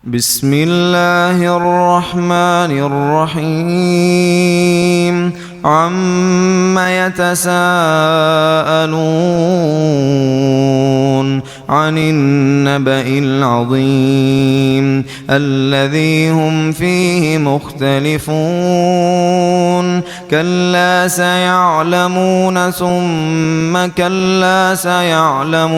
بسم الله الرحمن الرحيم عم يتساءلون عن النبأ العظيم الذي هم فيه مختلفون كلا سيعلمون ثم كلا سيعلمون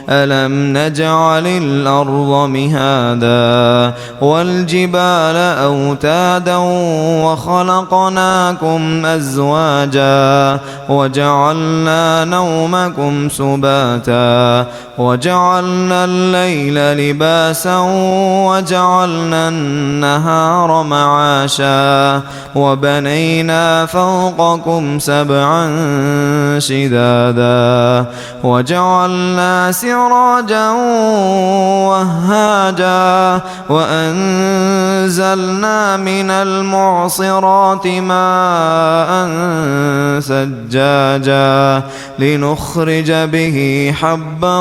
ألم نجعل الأرض مهادا والجبال أوتادا وخلقناكم أزواجا وجعلنا نومكم سباتا وجعلنا الليل لباسا وجعلنا النهار معاشا وبنينا فوقكم سبعا شدادا وجعلنا سراجا وهاجا وأنزلنا من المعصرات ماء ثجاجا لنخرج به حبا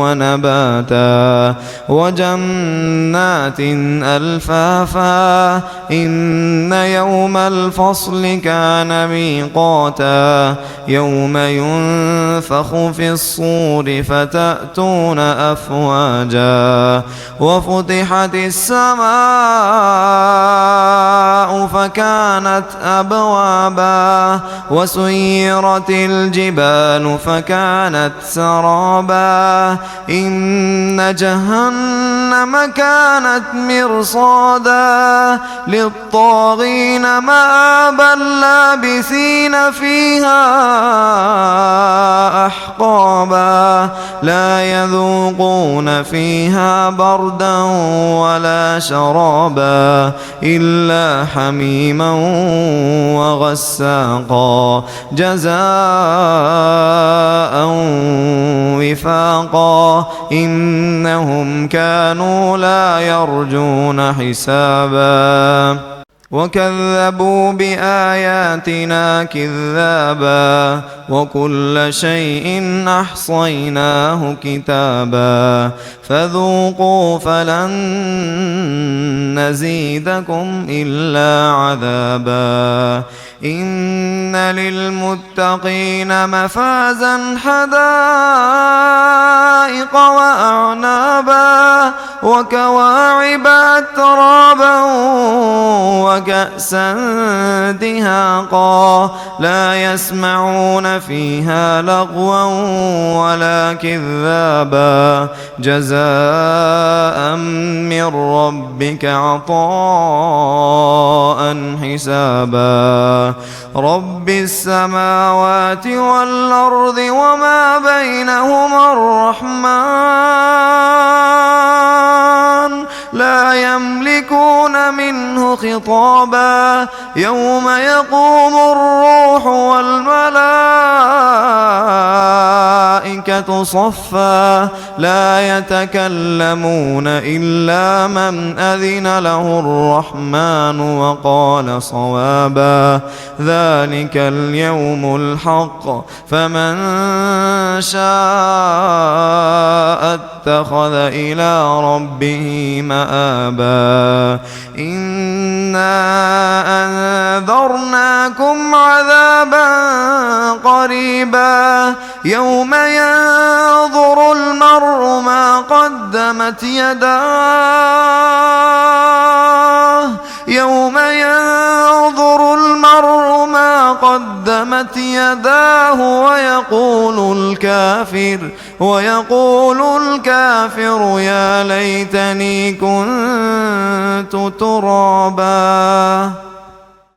ونباتا وجنات ألفافا إن يوم الفصل كان ميقاتا يوم ينفخ في الصور فتأتون أفواجا وفتحت السماء فكانت أبوابا وسيرت الجبال فكانت سرابا إن جهنم كانت مرصادا للطاغين مآبا لابثين فيها أحقابا لا يذوقون فيها بردا ولا شرابا إلا حميما وغساقا جزاء وفاقا إنهم كانوا لا يرجون حسابا وكذبوا بآياتنا كذابا وكل شيء أحصيناه كتابا فذوقوا فلن نزيدكم إلا عذابا إن للمتقين مفازا حدائق وأعنابا وكواعب أترابا وكأسا دهاقا لا يسمعون فيها لغوا ولا كذابا جزاء من ربك عطاء حسابا رب السماوات والأرض وما بينهما الرحمن لا يملكون منه خطابا يوم يقوم الروح والملائكة صفا لا يتكلمون إلا من أذن له الرحمن وقال صوابا ذلك اليوم الحق فمن شاء اتخذ إلى ربه مآبا إنا أنذرناكم عذابا قريبا يوم ينظر المرء ما قدمت يداه يوم ينظر المرء ما قدمت يداه ويقول الكافر يا ليتني كنت ترابا.